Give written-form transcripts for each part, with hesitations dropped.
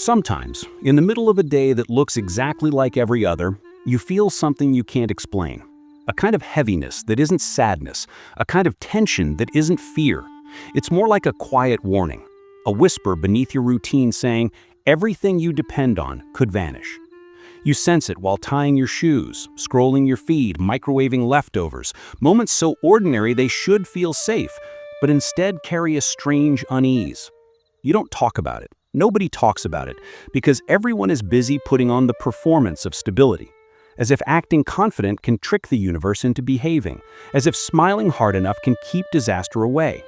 Sometimes, in the middle of a day that looks exactly like every other, you feel something you can't explain. A kind of heaviness that isn't sadness, a kind of tension that isn't fear. It's more like a quiet warning, a whisper beneath your routine saying everything you depend on could vanish. You sense it while tying your shoes, scrolling your feed, microwaving leftovers, moments so ordinary they should feel safe, but instead carry a strange unease. You don't talk about it. Nobody talks about it, because everyone is busy putting on the performance of stability. As if acting confident can trick the universe into behaving, as if smiling hard enough can keep disaster away.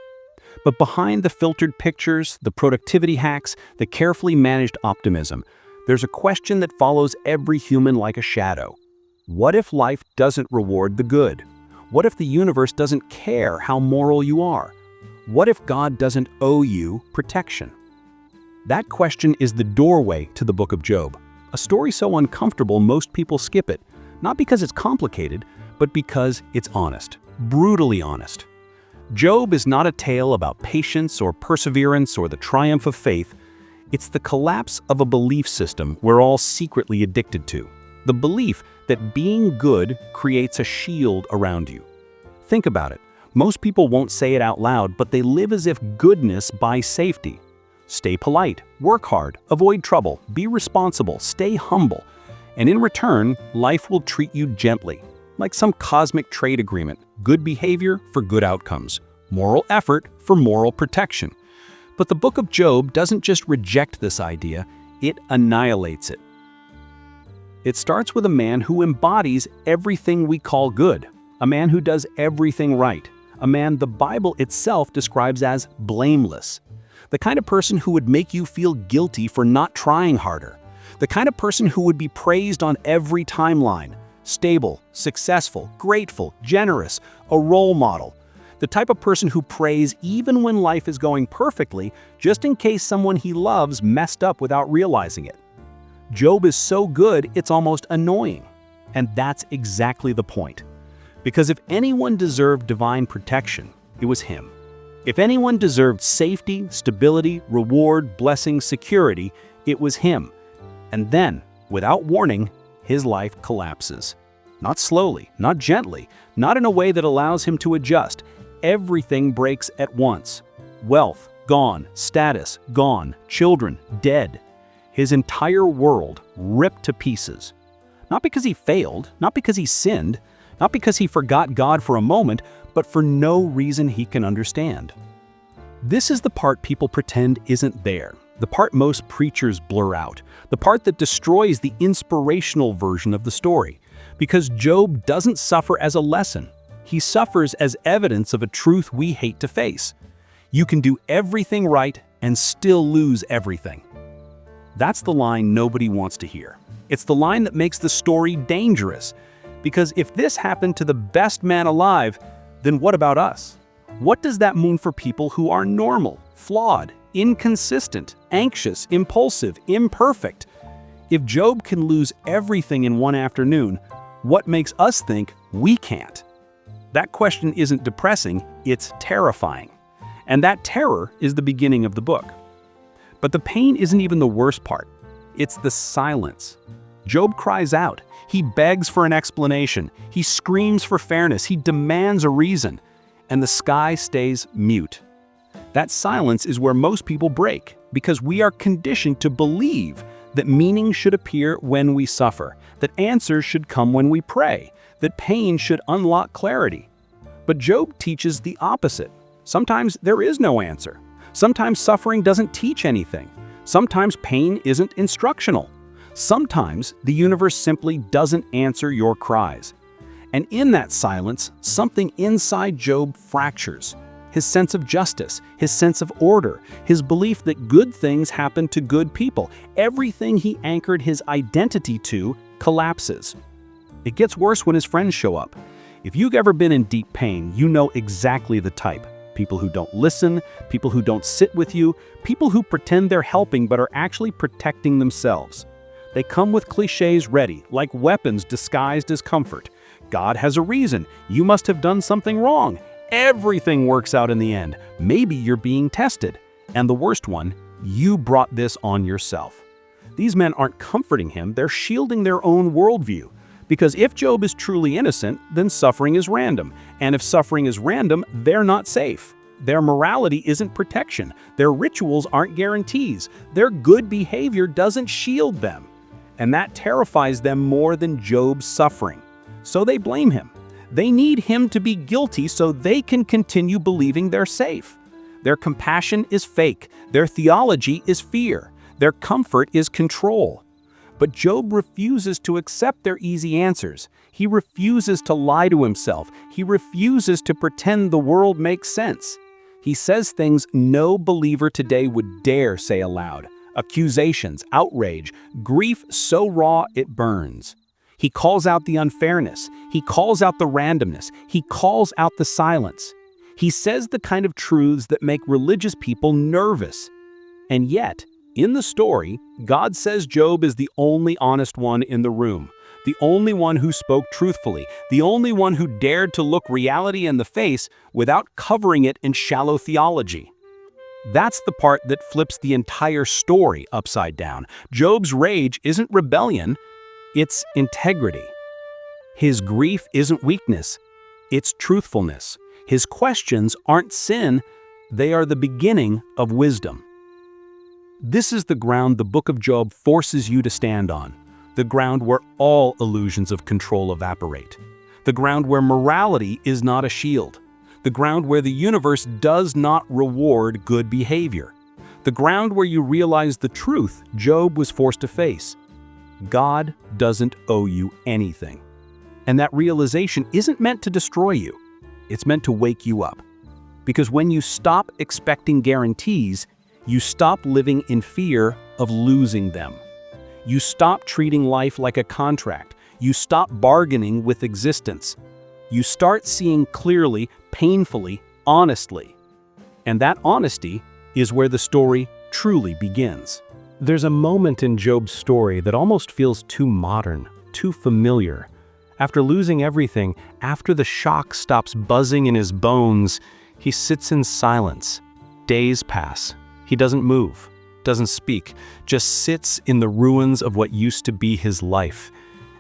But behind the filtered pictures, the productivity hacks, the carefully managed optimism, there's a question that follows every human like a shadow. What if life doesn't reward the good? What if the universe doesn't care how moral you are? What if God doesn't owe you protection? That question is the doorway to the Book of Job, a story so uncomfortable most people skip it, not because it's complicated, but because it's honest, brutally honest. Job is not a tale about patience or perseverance or the triumph of faith. It's the collapse of a belief system we're all secretly addicted to, the belief that being good creates a shield around you. Think about it. Most people won't say it out loud, but they live as if goodness buys safety. Stay polite, work hard, avoid trouble, be responsible, stay humble. And in return, life will treat you gently, like some cosmic trade agreement. Good behavior for good outcomes, moral effort for moral protection. But the Book of Job doesn't just reject this idea, it annihilates it. It starts with a man who embodies everything we call good, a man who does everything right, a man the Bible itself describes as blameless. The kind of person who would make you feel guilty for not trying harder. The kind of person who would be praised on every timeline. Stable, successful, grateful, generous, a role model. The type of person who prays even when life is going perfectly, just in case someone he loves messed up without realizing it. Job is so good, it's almost annoying. And that's exactly the point. Because if anyone deserved divine protection, it was him. If anyone deserved safety, stability, reward, blessing, security, it was him. And then, without warning, his life collapses. Not slowly, not gently, not in a way that allows him to adjust. Everything breaks at once. Wealth, gone. Status, gone. Children, dead. His entire world ripped to pieces. Not because he failed, not because he sinned, not because he forgot God for a moment, but for no reason he can understand. This is the part people pretend isn't there, the part most preachers blur out, the part that destroys the inspirational version of the story. Because Job doesn't suffer as a lesson, he suffers as evidence of a truth we hate to face. You can do everything right and still lose everything. That's the line nobody wants to hear. It's the line that makes the story dangerous. Because if this happened to the best man alive, then what about us? What does that mean for people who are normal, flawed, inconsistent, anxious, impulsive, imperfect? If Job can lose everything in one afternoon, what makes us think we can't? That question isn't depressing, it's terrifying. And that terror is the beginning of the book. But the pain isn't even the worst part. It's the silence. Job cries out. He begs for an explanation. He screams for fairness. He demands a reason. And the sky stays mute. That silence is where most people break, because we are conditioned to believe that meaning should appear when we suffer, that answers should come when we pray, that pain should unlock clarity. But Job teaches the opposite. Sometimes there is no answer. Sometimes suffering doesn't teach anything. Sometimes pain isn't instructional. Sometimes the universe simply doesn't answer your cries. And in that silence, something inside Job fractures. His sense of justice, his sense of order, his belief that good things happen to good people. Everything he anchored his identity to collapses. It gets worse when his friends show up. If you've ever been in deep pain, you know exactly the type. People who don't listen, people who don't sit with you, people who pretend they're helping but are actually protecting themselves. They come with clichés ready, like weapons disguised as comfort. God has a reason. You must have done something wrong. Everything works out in the end. Maybe you're being tested. And the worst one, you brought this on yourself. These men aren't comforting him, they're shielding their own worldview. Because if Job is truly innocent, then suffering is random. And if suffering is random, they're not safe. Their morality isn't protection. Their rituals aren't guarantees. Their good behavior doesn't shield them. And that terrifies them more than Job's suffering. So they blame him. They need him to be guilty so they can continue believing they're safe. Their compassion is fake. Their theology is fear. Their comfort is control. But Job refuses to accept their easy answers. He refuses to lie to himself. He refuses to pretend the world makes sense. He says things no believer today would dare say aloud. Accusations, outrage, grief so raw it burns. He calls out the unfairness. He calls out the randomness. He calls out the silence. He says the kind of truths that make religious people nervous. And yet, in the story, God says Job is the only honest one in the room, the only one who spoke truthfully, the only one who dared to look reality in the face without covering it in shallow theology. That's the part that flips the entire story upside down. Job's rage isn't rebellion, it's integrity. His grief isn't weakness, it's truthfulness. His questions aren't sin, they are the beginning of wisdom. This is the ground the book of Job forces you to stand on, the ground where all illusions of control evaporate, the ground where morality is not a shield, the ground where the universe does not reward good behavior, the ground where you realize the truth Job was forced to face. God doesn't owe you anything. And that realization isn't meant to destroy you. It's meant to wake you up. Because when you stop expecting guarantees, you stop living in fear of losing them. You stop treating life like a contract. You stop bargaining with existence. You start seeing clearly, painfully, honestly. And that honesty is where the story truly begins. There's a moment in Job's story that almost feels too modern, too familiar. After losing everything, after the shock stops buzzing in his bones, he sits in silence. Days pass. He doesn't move, doesn't speak, just sits in the ruins of what used to be his life.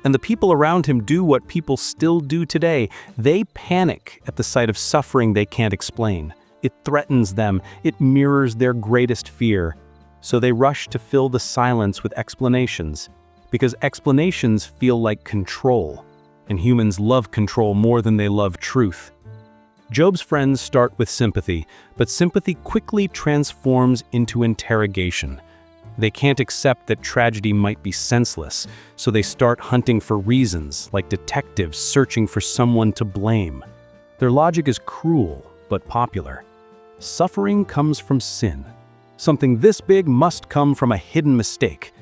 And the people around him do what people still do today. They panic at the sight of suffering they can't explain. It threatens them. It mirrors their greatest fear. So they rush to fill the silence with explanations, because explanations feel like control, and humans love control more than they love truth. Job's friends start with sympathy, but sympathy quickly transforms into interrogation. They can't accept that tragedy might be senseless, so they start hunting for reasons, like detectives searching for someone to blame. Their logic is cruel, but popular. Suffering comes from sin. Something this big must come from a hidden mistake.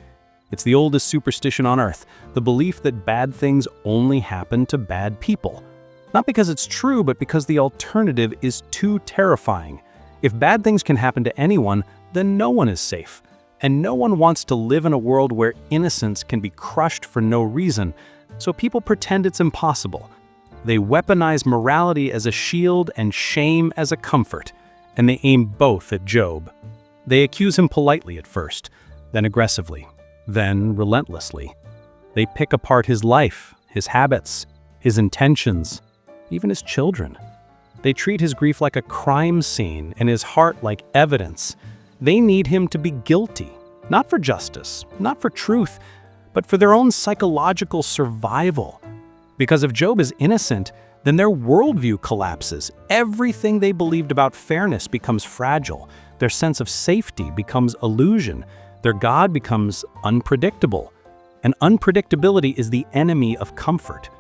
It's the oldest superstition on earth, the belief that bad things only happen to bad people. Not because it's true, but because the alternative is too terrifying. If bad things can happen to anyone, then no one is safe. And no one wants to live in a world where innocence can be crushed for no reason, so people pretend it's impossible. They weaponize morality as a shield and shame as a comfort, and they aim both at Job. They accuse him politely at first, then aggressively, then relentlessly. They pick apart his life, his habits, his intentions, even his children. They treat his grief like a crime scene and his heart like evidence. They need him to be guilty, not for justice, not for truth, but for their own psychological survival. Because if Job is innocent, then their worldview collapses. Everything they believed about fairness becomes fragile. Their sense of safety becomes illusion. Their God becomes unpredictable. And unpredictability is the enemy of comfort.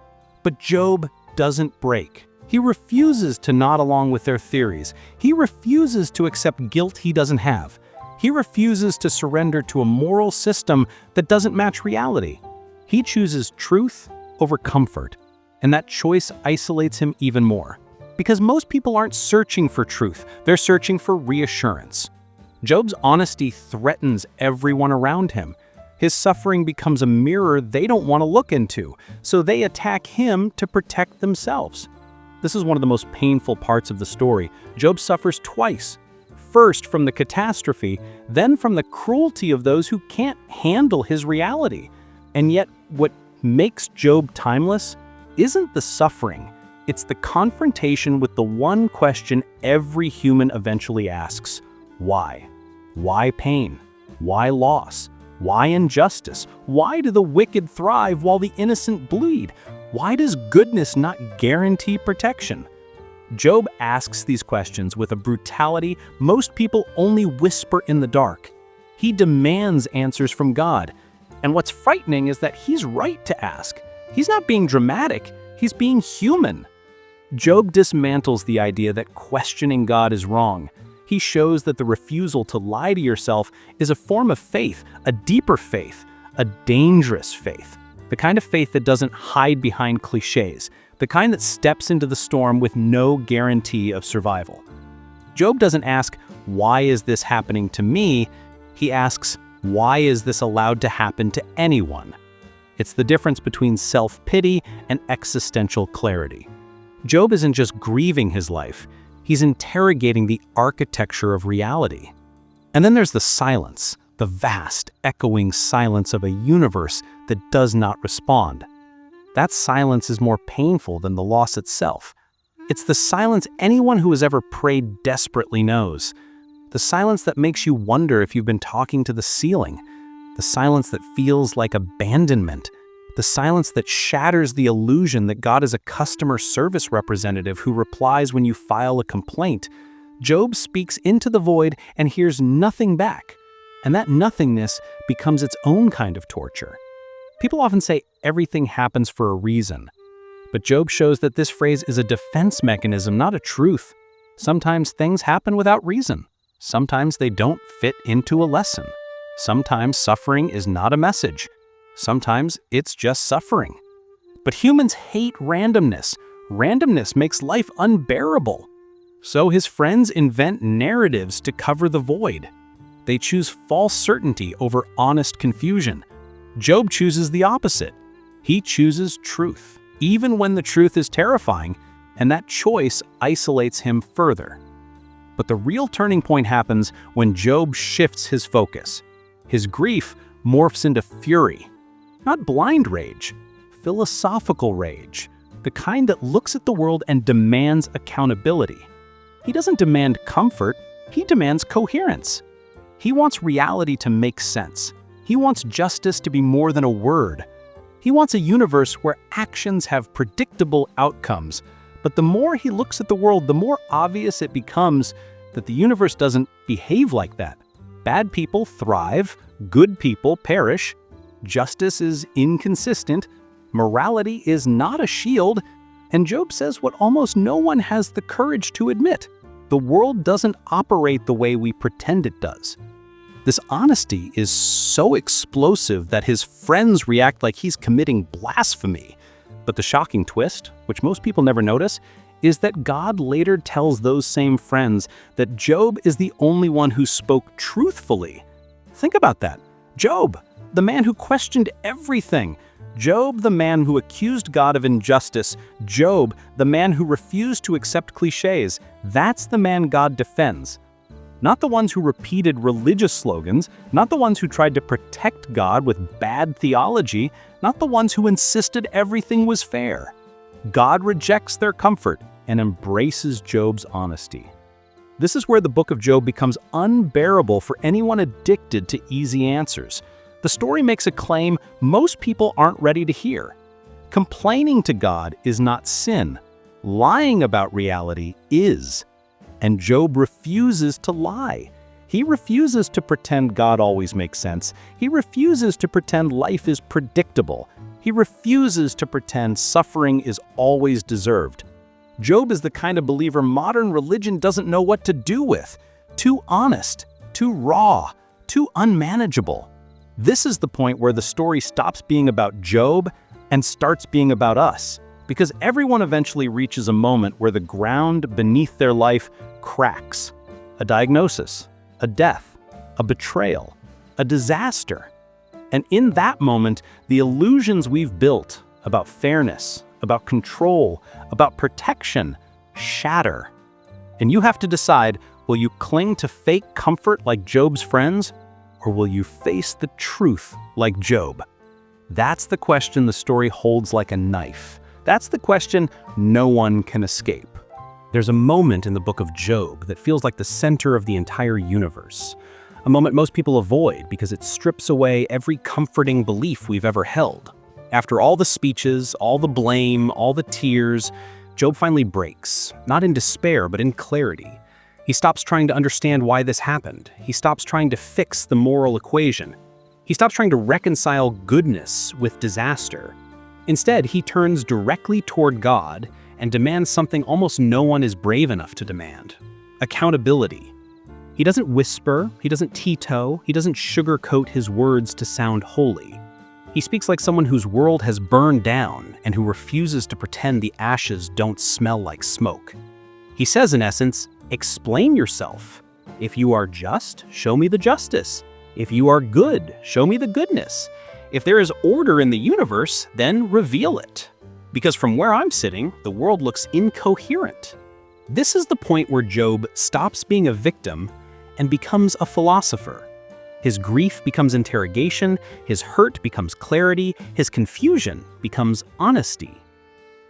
But Job doesn't break. He refuses to nod along with their theories. He refuses to accept guilt he doesn't have. He refuses to surrender to a moral system that doesn't match reality. He chooses truth over comfort, and that choice isolates him even more. Because most people aren't searching for truth, they're searching for reassurance. Job's honesty threatens everyone around him. His suffering becomes a mirror they don't want to look into, so they attack him to protect themselves. This is one of the most painful parts of the story. Job suffers twice. first from the catastrophe, then from the cruelty of those who can't handle his reality. And yet, what makes Job timeless isn't the suffering. It's the confrontation with the one question every human eventually asks: why? Why pain? Why loss? Why injustice? Why do the wicked thrive while the innocent bleed? Why does goodness not guarantee protection? Job asks these questions with a brutality most people only whisper in the dark. He demands answers from God. And what's frightening is that he's right to ask. He's not being dramatic, he's being human. Job dismantles the idea that questioning God is wrong. He shows that the refusal to lie to yourself is a form of faith, a deeper faith, a dangerous faith. The kind of faith that doesn't hide behind clichés, the kind that steps into the storm with no guarantee of survival. Job doesn't ask, "Why is this happening to me?" He asks, "Why is this allowed to happen to anyone?" It's the difference between self-pity and existential clarity. Job isn't just grieving his life, he's interrogating the architecture of reality. And then there's the silence, the vast, echoing silence of a universe that does not respond. That silence is more painful than the loss itself. It's the silence anyone who has ever prayed desperately knows. The silence that makes you wonder if you've been talking to the ceiling. The silence that feels like abandonment. The silence that shatters the illusion that God is a customer service representative who replies when you file a complaint. Job speaks into the void and hears nothing back. And that nothingness becomes its own kind of torture. People often say everything happens for a reason. But Job shows that this phrase is a defense mechanism, not a truth. Sometimes things happen without reason. Sometimes they don't fit into a lesson. Sometimes suffering is not a message. Sometimes it's just suffering. But humans hate randomness. Randomness makes life unbearable. So his friends invent narratives to cover the void. They choose false certainty over honest confusion. Job chooses the opposite. He chooses truth, even when the truth is terrifying, and that choice isolates him further. But the real turning point happens when Job shifts his focus. His grief morphs into fury. Not blind rage, philosophical rage, the kind that looks at the world and demands accountability. He doesn't demand comfort, he demands coherence. He wants reality to make sense. He wants justice to be more than a word. He wants a universe where actions have predictable outcomes. But the more he looks at the world, the more obvious it becomes that the universe doesn't behave like that. Bad people thrive, good people perish. Justice is inconsistent, morality is not a shield, and Job says what almost no one has the courage to admit: the world doesn't operate the way we pretend it does. This honesty is so explosive that his friends react like he's committing blasphemy. But the shocking twist, which most people never notice, is that God later tells those same friends that Job is the only one who spoke truthfully. Think about that. Job, the man who questioned everything. Job, the man who accused God of injustice. Job, the man who refused to accept clichés. That's the man God defends. Not the ones who repeated religious slogans, not the ones who tried to protect God with bad theology, not the ones who insisted everything was fair. God rejects their comfort and embraces Job's honesty. This is where the book of Job becomes unbearable for anyone addicted to easy answers. The story makes a claim most people aren't ready to hear. Complaining to God is not sin. Lying about reality is. And Job refuses to lie. He refuses to pretend God always makes sense. He refuses to pretend life is predictable. He refuses to pretend suffering is always deserved. Job is the kind of believer modern religion doesn't know what to do with. Too honest, too raw, too unmanageable. This is the point where the story stops being about Job and starts being about us. Because everyone eventually reaches a moment where the ground beneath their life cracks. A diagnosis, a death, a betrayal, a disaster. And in that moment, the illusions we've built about fairness, about control, about protection, shatter. And you have to decide, Will you cling to fake comfort like Job's friends, or will you face the truth like Job? That's the question the story holds like a knife. That's the question no one can escape. There's a moment in the book of Job that feels like the center of the entire universe. A moment most people avoid because it strips away every comforting belief we've ever held. After all the speeches, all the blame, all the tears, Job finally breaks, not in despair, but in clarity. He stops trying to understand why this happened. He stops trying to fix the moral equation. He stops trying to reconcile goodness with disaster. Instead, he turns directly toward God and demands something almost no one is brave enough to demand: accountability. He doesn't whisper, he doesn't tiptoe, he doesn't sugarcoat his words to sound holy. He speaks like someone whose world has burned down and who refuses to pretend the ashes don't smell like smoke. He says, in essence, explain yourself. If you are just, show me the justice. If you are good, show me the goodness. If there is order in the universe, then reveal it. Because from where I'm sitting, the world looks incoherent. This is the point where Job stops being a victim and becomes a philosopher. His grief becomes interrogation, his hurt becomes clarity, his confusion becomes honesty.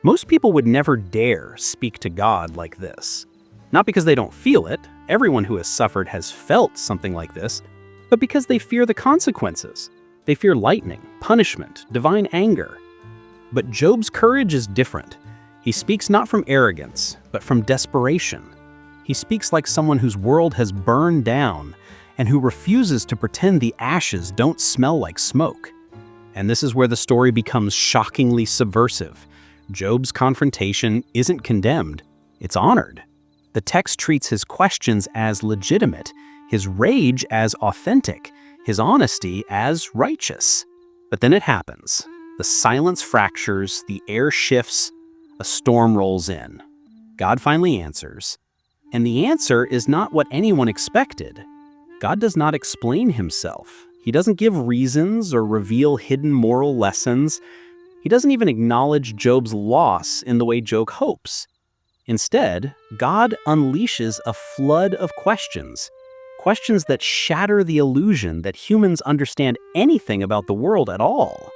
Most people would never dare speak to God like this. Not because they don't feel it, everyone who has suffered has felt something like this, but because they fear the consequences. They fear lightning, punishment, divine anger. But Job's courage is different. He speaks not from arrogance, but from desperation. He speaks like someone whose world has burned down and who refuses to pretend the ashes don't smell like smoke. And this is where the story becomes shockingly subversive. Job's confrontation isn't condemned, it's honored. The text treats his questions as legitimate, his rage as authentic, his honesty as righteous. But then it happens. The silence fractures, the air shifts, a storm rolls in. God finally answers. And the answer is not what anyone expected. God does not explain himself. He doesn't give reasons or reveal hidden moral lessons. He doesn't even acknowledge Job's loss in the way Job hopes. Instead, God unleashes a flood of questions that shatter the illusion that humans understand anything about the world at all.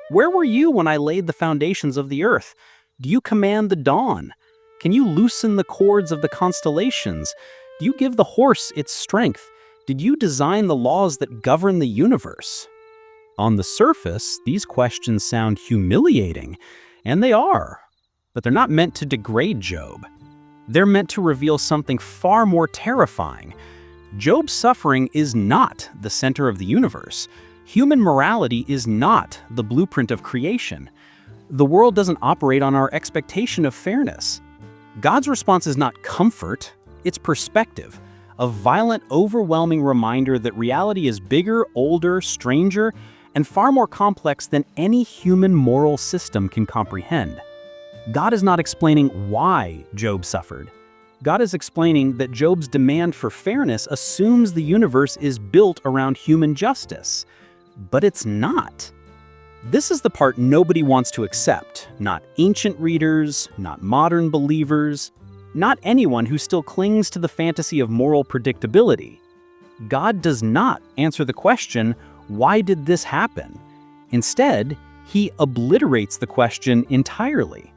Where were you when I laid the foundations of the earth? Do you command the dawn? Can you loosen the cords of the constellations? Do you give the horse its strength? Did you design the laws that govern the universe? On the surface, these questions sound humiliating, and they are. But they're not meant to degrade Job. They're meant to reveal something far more terrifying. Job's suffering is not the center of the universe. Human morality is not the blueprint of creation. The world doesn't operate on our expectation of fairness. God's response is not comfort, it's perspective, a violent, overwhelming reminder that reality is bigger, older, stranger, and far more complex than any human moral system can comprehend. God is not explaining why Job suffered. God is explaining that Job's demand for fairness assumes the universe is built around human justice. But it's not. This is the part nobody wants to accept. Not ancient readers, not modern believers, not anyone who still clings to the fantasy of moral predictability. God does not answer the question, why did this happen? Instead, he obliterates the question entirely.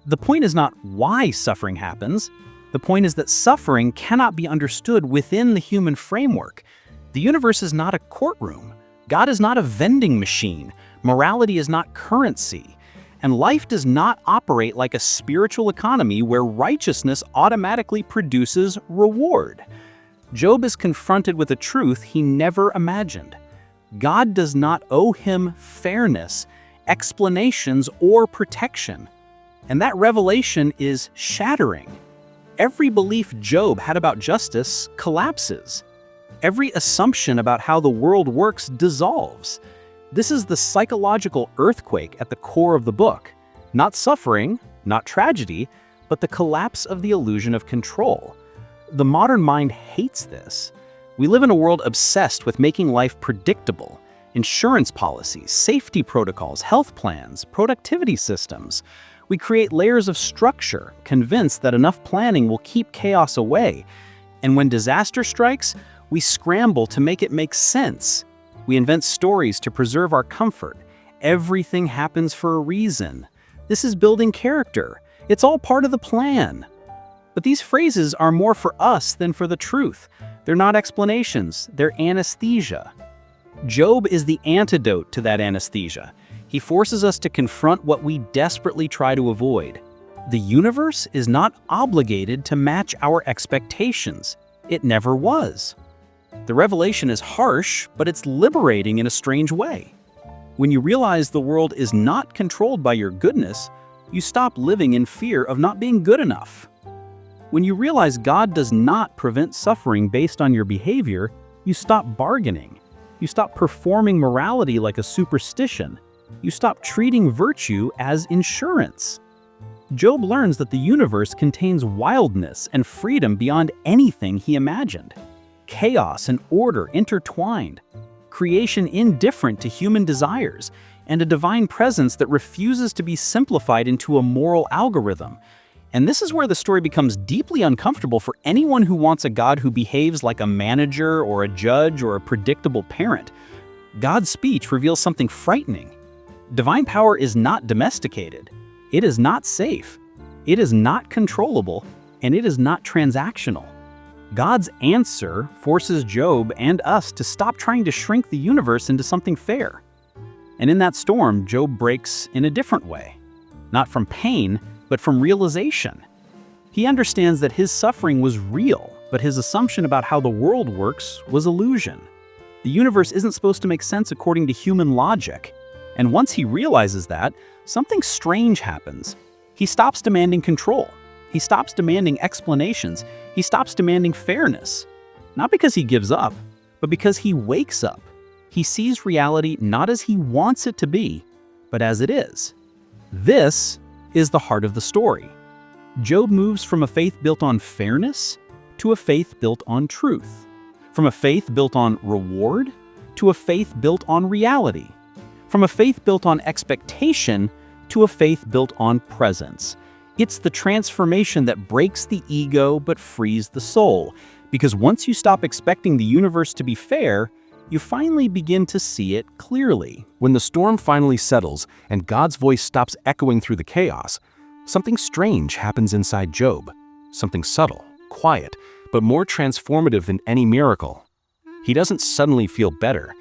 The point is not why suffering happens. The point is that suffering cannot be understood within the human framework. The universe is not a courtroom. God is not a vending machine. Morality is not currency. And life does not operate like a spiritual economy where righteousness automatically produces reward. Job is confronted with a truth he never imagined. God does not owe him fairness, explanations, or protection. And that revelation is shattering. Every belief Job had about justice collapses. Every assumption about how the world works dissolves. This is the psychological earthquake at the core of the book. Not suffering, not tragedy, but the collapse of the illusion of control. The modern mind hates this. We live in a world obsessed with making life predictable. Insurance policies, safety protocols, health plans, productivity systems. We create layers of structure, convinced that enough planning will keep chaos away. And when disaster strikes, we scramble to make it make sense. We invent stories to preserve our comfort. Everything happens for a reason. This is building character. It's all part of the plan. But these phrases are more for us than for the truth. They're not explanations, they're anesthesia. Job is the antidote to that anesthesia. He forces us to confront what we desperately try to avoid. The universe is not obligated to match our expectations. It never was. The revelation is harsh, but it's liberating in a strange way. When you realize the world is not controlled by your goodness, you stop living in fear of not being good enough. When you realize God does not prevent suffering based on your behavior, you stop bargaining. You stop performing morality like a superstition. You stop treating virtue as insurance. Job learns that the universe contains wildness and freedom beyond anything he imagined. Chaos and order intertwined. Creation indifferent to human desires, and a divine presence that refuses to be simplified into a moral algorithm. And this is where the story becomes deeply uncomfortable for anyone who wants a God who behaves like a manager or a judge or a predictable parent. God's speech reveals something frightening. Divine power is not domesticated. It is not safe. It is not controllable, and it is not transactional. God's answer forces Job and us to stop trying to shrink the universe into something fair. And in that storm, Job breaks in a different way. Not from pain, but from realization. He understands that his suffering was real, but his assumption about how the world works was illusion. The universe isn't supposed to make sense according to human logic. And once he realizes that, something strange happens. He stops demanding control. He stops demanding explanations. He stops demanding fairness. Not because he gives up, but because he wakes up. He sees reality not as he wants it to be, but as it is. This is the heart of the story. Job moves from a faith built on fairness to a faith built on truth. From a faith built on reward to a faith built on reality. From a faith built on expectation to a faith built on presence. It's the transformation that breaks the ego but frees the soul. Because once you stop expecting the universe to be fair, you finally begin to see it clearly. When the storm finally settles and God's voice stops echoing through the chaos, something strange happens inside Job. Something subtle, quiet, but more transformative than any miracle. He doesn't suddenly feel better.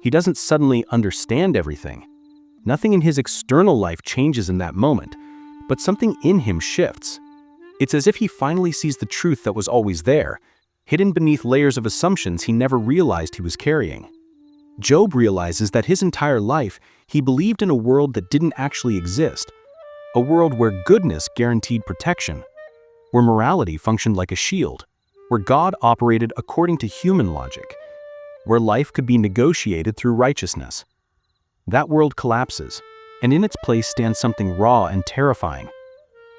He doesn't suddenly understand everything. Nothing in his external life changes in that moment, but something in him shifts. It's as if he finally sees the truth that was always there, hidden beneath layers of assumptions he never realized he was carrying. Job realizes that his entire life he believed in a world that didn't actually exist, a world where goodness guaranteed protection, where morality functioned like a shield, where God operated according to human logic, where life could be negotiated through righteousness. That world collapses, and in its place stands something raw and terrifying.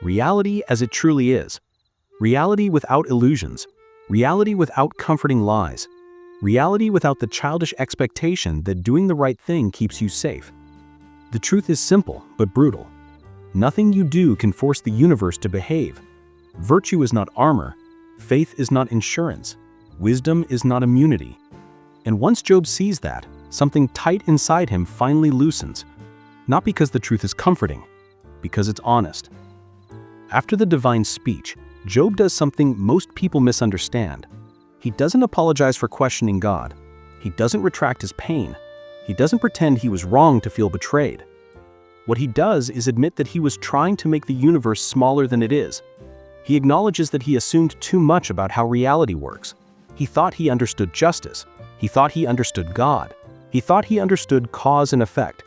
Reality as it truly is. Reality without illusions. Reality without comforting lies. Reality without the childish expectation that doing the right thing keeps you safe. The truth is simple, but brutal. Nothing you do can force the universe to behave. Virtue is not armor. Faith is not insurance. Wisdom is not immunity. And once Job sees that, something tight inside him finally loosens. Not because the truth is comforting, because it's honest. After the divine speech, Job does something most people misunderstand. He doesn't apologize for questioning God. He doesn't retract his pain. He doesn't pretend he was wrong to feel betrayed. What he does is admit that he was trying to make the universe smaller than it is. He acknowledges that he assumed too much about how reality works. He thought he understood justice. He thought he understood God. He thought he understood cause and effect.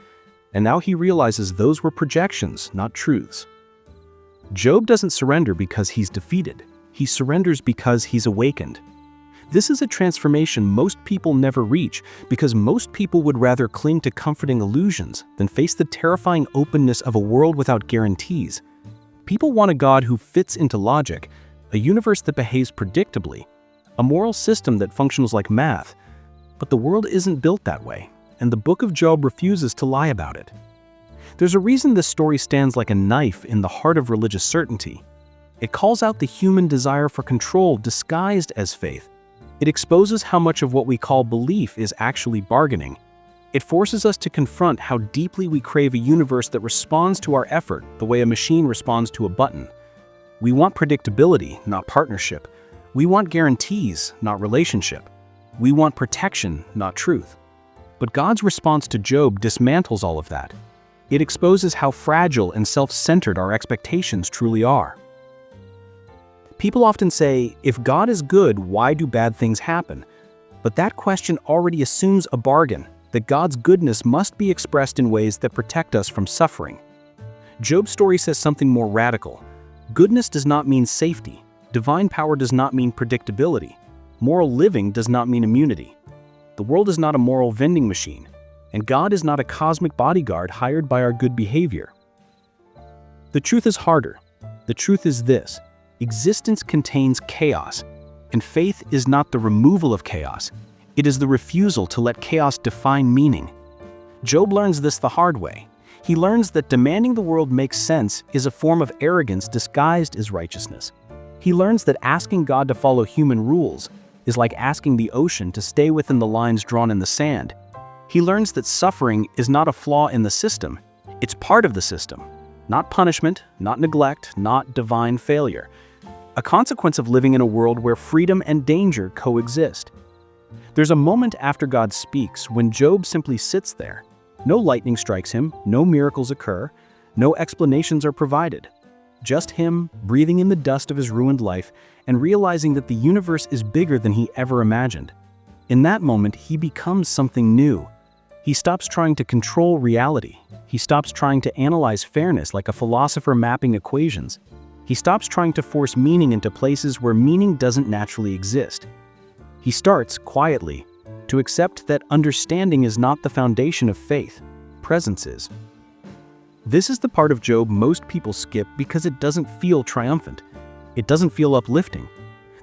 And now he realizes those were projections, not truths. Job doesn't surrender because he's defeated. He surrenders because he's awakened. This is a transformation most people never reach because most people would rather cling to comforting illusions than face the terrifying openness of a world without guarantees. People want a God who fits into logic, a universe that behaves predictably, a moral system that functions like math. But the world isn't built that way, and the book of Job refuses to lie about it. There's a reason this story stands like a knife in the heart of religious certainty. It calls out the human desire for control disguised as faith. It exposes how much of what we call belief is actually bargaining. It forces us to confront how deeply we crave a universe that responds to our effort the way a machine responds to a button. We want predictability, not partnership. We want guarantees, not relationship. We want protection, not truth. But God's response to Job dismantles all of that. It exposes how fragile and self-centered our expectations truly are. People often say, if God is good, why do bad things happen? But that question already assumes a bargain, that God's goodness must be expressed in ways that protect us from suffering. Job's story says something more radical. Goodness does not mean safety. Divine power does not mean predictability. Moral living does not mean immunity. The world is not a moral vending machine, and God is not a cosmic bodyguard hired by our good behavior. The truth is harder. The truth is this: existence contains chaos, and faith is not the removal of chaos. It is the refusal to let chaos define meaning. Job learns this the hard way. He learns that demanding the world make sense is a form of arrogance disguised as righteousness. He learns that asking God to follow human rules is like asking the ocean to stay within the lines drawn in the sand. He learns that suffering is not a flaw in the system, it's part of the system. Not punishment, not neglect, not divine failure. A consequence of living in a world where freedom and danger coexist. There's a moment after God speaks when Job simply sits there. No lightning strikes him, no miracles occur, no explanations are provided. Just him, breathing in the dust of his ruined life and realizing that the universe is bigger than he ever imagined. In that moment, he becomes something new. He stops trying to control reality. He stops trying to analyze fairness like a philosopher mapping equations. He stops trying to force meaning into places where meaning doesn't naturally exist. He starts, quietly, to accept that understanding is not the foundation of faith, presence is. This is the part of Job most people skip because it doesn't feel triumphant. It doesn't feel uplifting.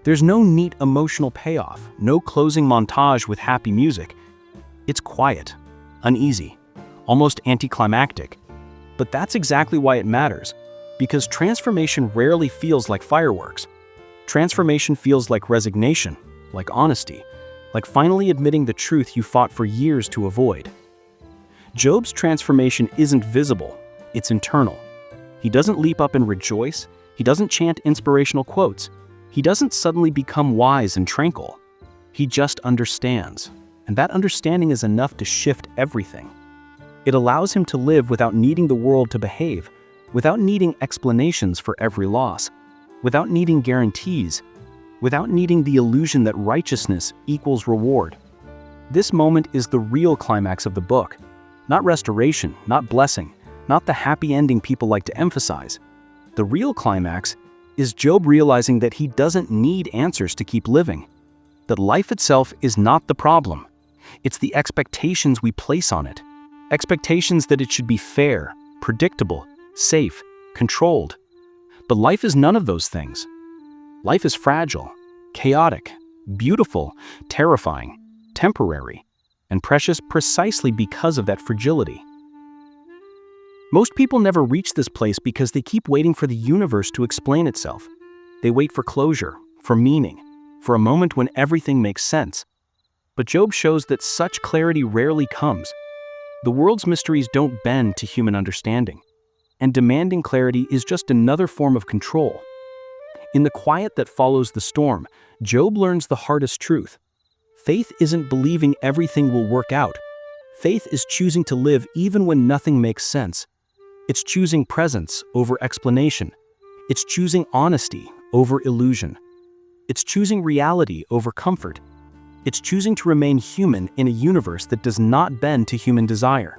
There's no neat emotional payoff, no closing montage with happy music. It's quiet, uneasy, almost anticlimactic. But that's exactly why it matters, because transformation rarely feels like fireworks. Transformation feels like resignation, like honesty, like finally admitting the truth you fought for years to avoid. Job's transformation isn't visible, it's internal. He doesn't leap up and rejoice, he doesn't chant inspirational quotes, he doesn't suddenly become wise and tranquil. He just understands, and that understanding is enough to shift everything. It allows him to live without needing the world to behave, without needing explanations for every loss, without needing guarantees, without needing the illusion that righteousness equals reward. This moment is the real climax of the book. Not restoration, not blessing, not the happy ending people like to emphasize. The real climax is Job realizing that he doesn't need answers to keep living. That life itself is not the problem. It's the expectations we place on it. Expectations that it should be fair, predictable, safe, controlled. But life is none of those things. Life is fragile, chaotic, beautiful, terrifying, temporary, and precious precisely because of that fragility. Most people never reach this place because they keep waiting for the universe to explain itself. They wait for closure, for meaning, for a moment when everything makes sense. But Job shows that such clarity rarely comes. The world's mysteries don't bend to human understanding, and demanding clarity is just another form of control. In the quiet that follows the storm, Job learns the hardest truth. Faith isn't believing everything will work out. Faith is choosing to live even when nothing makes sense. It's choosing presence over explanation. It's choosing honesty over illusion. It's choosing reality over comfort. It's choosing to remain human in a universe that does not bend to human desire.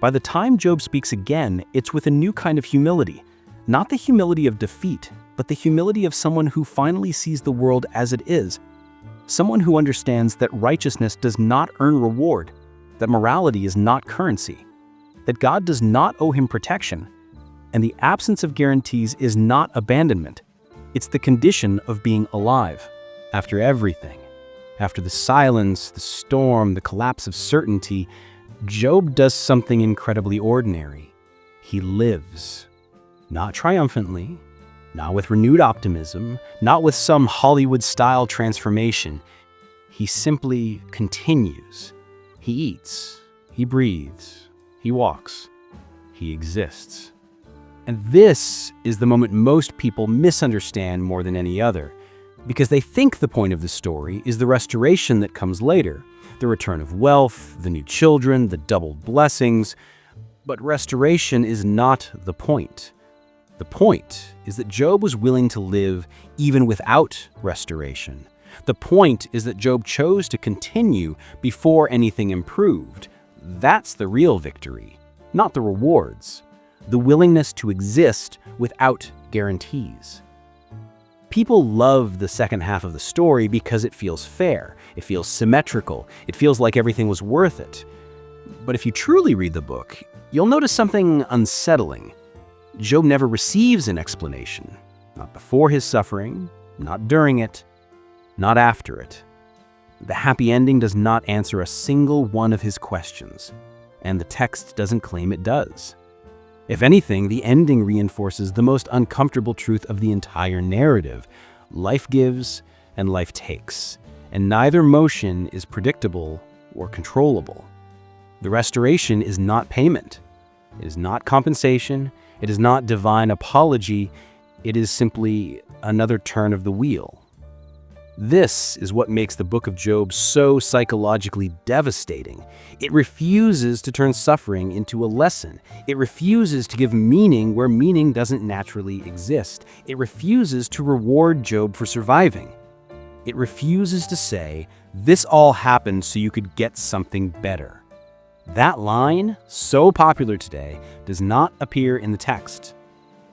By the time Job speaks again, it's with a new kind of humility. Not the humility of defeat, but the humility of someone who finally sees the world as it is. Someone who understands that righteousness does not earn reward, that morality is not currency, that God does not owe him protection, and the absence of guarantees is not abandonment. It's the condition of being alive. After everything, after the silence, the storm, the collapse of certainty, Job does something incredibly ordinary. He lives. Not triumphantly, not with renewed optimism, not with some Hollywood-style transformation. He simply continues. He eats, he breathes, he walks, he exists. And this is the moment most people misunderstand more than any other, because they think the point of the story is the restoration that comes later, the return of wealth, the new children, the doubled blessings. But restoration is not the point. The point is that Job was willing to live even without restoration. The point is that Job chose to continue before anything improved. That's the real victory, not the rewards. The willingness to exist without guarantees. People love the second half of the story because it feels fair, it feels symmetrical, it feels like everything was worth it. But if you truly read the book, you'll notice something unsettling. Job never receives an explanation. Not before his suffering, not during it, not after it. The happy ending does not answer a single one of his questions, and the text doesn't claim it does. If anything, the ending reinforces the most uncomfortable truth of the entire narrative. Life gives and life takes, and neither motion is predictable or controllable. The restoration is not payment. It is not compensation. It is not divine apology. It is simply another turn of the wheel. This is what makes the book of Job so psychologically devastating. It refuses to turn suffering into a lesson. It refuses to give meaning where meaning doesn't naturally exist. It refuses to reward Job for surviving. It refuses to say, "This all happened so you could get something better." That line, so popular today, does not appear in the text.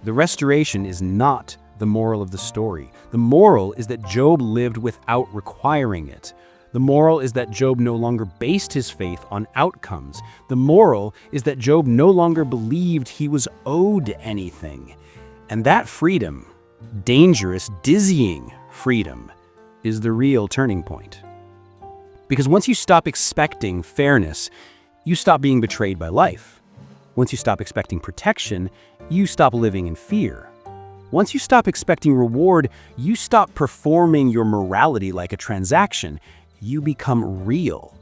The restoration is not the moral of the story. The moral is that Job lived without requiring it. The moral is that Job no longer based his faith on outcomes. The moral is that Job no longer believed he was owed anything. And that freedom, dangerous, dizzying freedom, is the real turning point. Because once you stop expecting fairness, you stop being betrayed by life. Once you stop expecting protection, you stop living in fear. Once you stop expecting reward, you stop performing your morality like a transaction. You become real.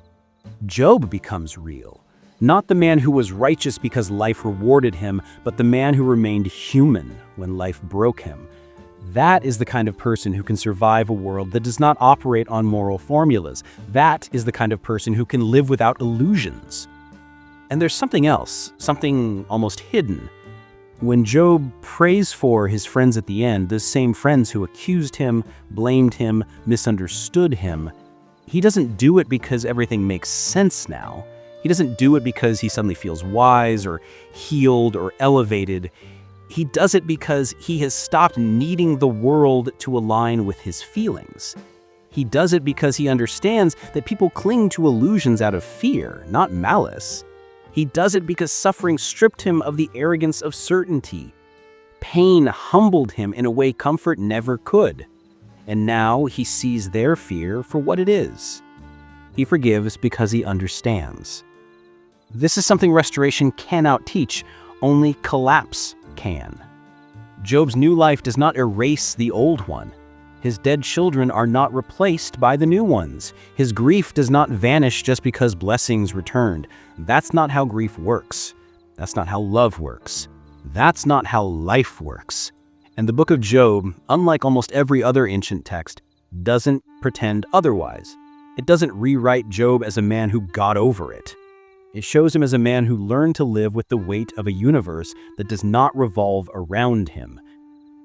Job becomes real. Not the man who was righteous because life rewarded him, but the man who remained human when life broke him. That is the kind of person who can survive a world that does not operate on moral formulas. That is the kind of person who can live without illusions. And there's something else, something almost hidden. When Job prays for his friends at the end, those same friends who accused him, blamed him, misunderstood him, he doesn't do it because everything makes sense now. He doesn't do it because he suddenly feels wise or healed or elevated. He does it because he has stopped needing the world to align with his feelings. He does it because he understands that people cling to illusions out of fear, not malice. He does it because suffering stripped him of the arrogance of certainty. Pain humbled him in a way comfort never could. And now he sees their fear for what it is. He forgives because he understands. This is something restoration cannot teach, only collapse can. Job's new life does not erase the old one. His dead children are not replaced by the new ones. His grief does not vanish just because blessings returned. That's not how grief works. That's not how love works. That's not how life works. And the book of Job, unlike almost every other ancient text, doesn't pretend otherwise. It doesn't rewrite Job as a man who got over it. It shows him as a man who learned to live with the weight of a universe that does not revolve around him.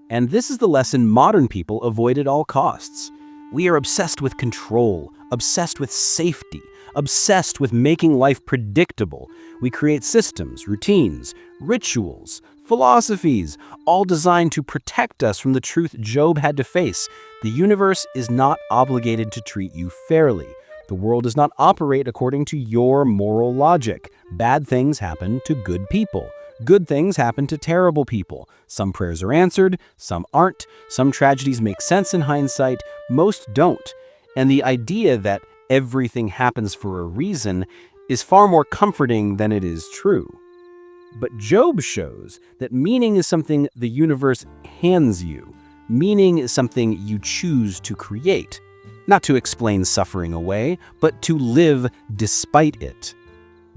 And this is the lesson modern people avoid at all costs. We are obsessed with control, obsessed with safety, obsessed with making life predictable. We create systems, routines, rituals, philosophies, all designed to protect us from the truth Job had to face. The universe is not obligated to treat you fairly. The world does not operate according to your moral logic. Bad things happen to good people. Good things happen to terrible people. Some prayers are answered, some aren't. Some tragedies make sense in hindsight, most don't. And the idea that everything happens for a reason is far more comforting than it is true. But Job shows that meaning is something the universe hands you. Meaning is something you choose to create. Not to explain suffering away, but to live despite it.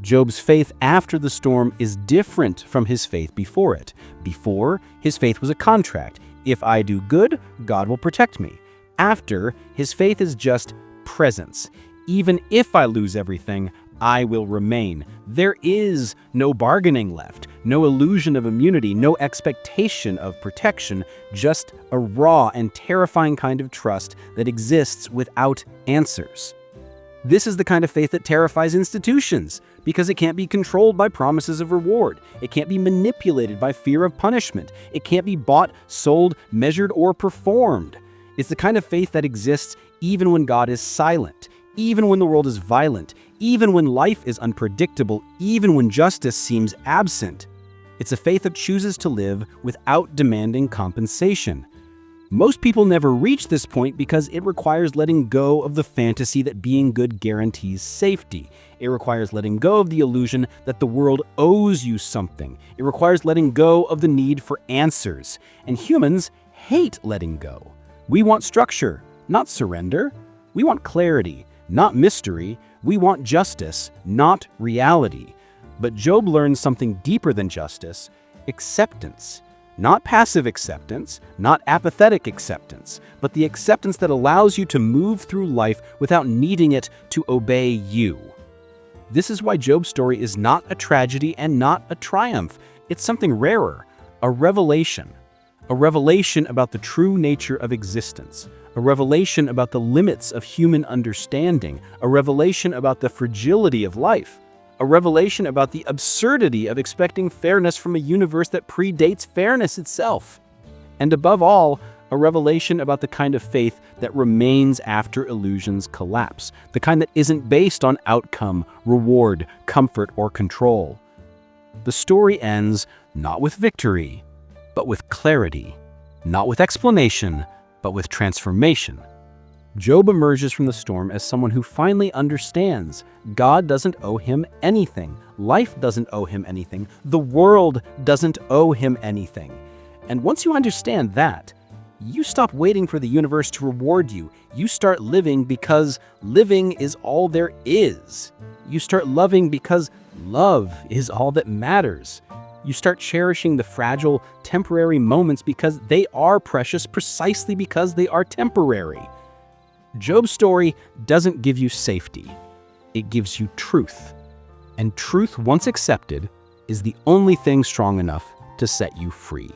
Job's faith after the storm is different from his faith before it. Before, his faith was a contract. If I do good, God will protect me. After, his faith is just presence. Even if I lose everything, I will remain. There is no bargaining left, no illusion of immunity, no expectation of protection, just a raw and terrifying kind of trust that exists without answers. This is the kind of faith that terrifies institutions, because it can't be controlled by promises of reward. It can't be manipulated by fear of punishment. It can't be bought, sold, measured, or performed. It's the kind of faith that exists even when God is silent, even when the world is violent, even when life is unpredictable, even when justice seems absent. It's a faith that chooses to live without demanding compensation. Most people never reach this point because it requires letting go of the fantasy that being good guarantees safety. It requires letting go of the illusion that the world owes you something. It requires letting go of the need for answers. And humans hate letting go. We want structure, not surrender. We want clarity, not mystery. We want justice, not reality. But Job learns something deeper than justice: acceptance. Not passive acceptance, not apathetic acceptance, but the acceptance that allows you to move through life without needing it to obey you. This is why Job's story is not a tragedy and not a triumph. It's something rarer, a revelation. A revelation about the true nature of existence. A revelation about the limits of human understanding. A revelation about the fragility of life. A revelation about the absurdity of expecting fairness from a universe that predates fairness itself. And above all, a revelation about the kind of faith that remains after illusions collapse, the kind that isn't based on outcome, reward, comfort, or control. The story ends not with victory, but with clarity, not with explanation, but with transformation. Job emerges from the storm as someone who finally understands God doesn't owe him anything. Life doesn't owe him anything. The world doesn't owe him anything. And once you understand that, you stop waiting for the universe to reward you. You start living because living is all there is. You start loving because love is all that matters. You start cherishing the fragile, temporary moments because they are precious precisely because they are temporary. Job's story doesn't give you safety. It gives you truth. And truth, once accepted, is the only thing strong enough to set you free.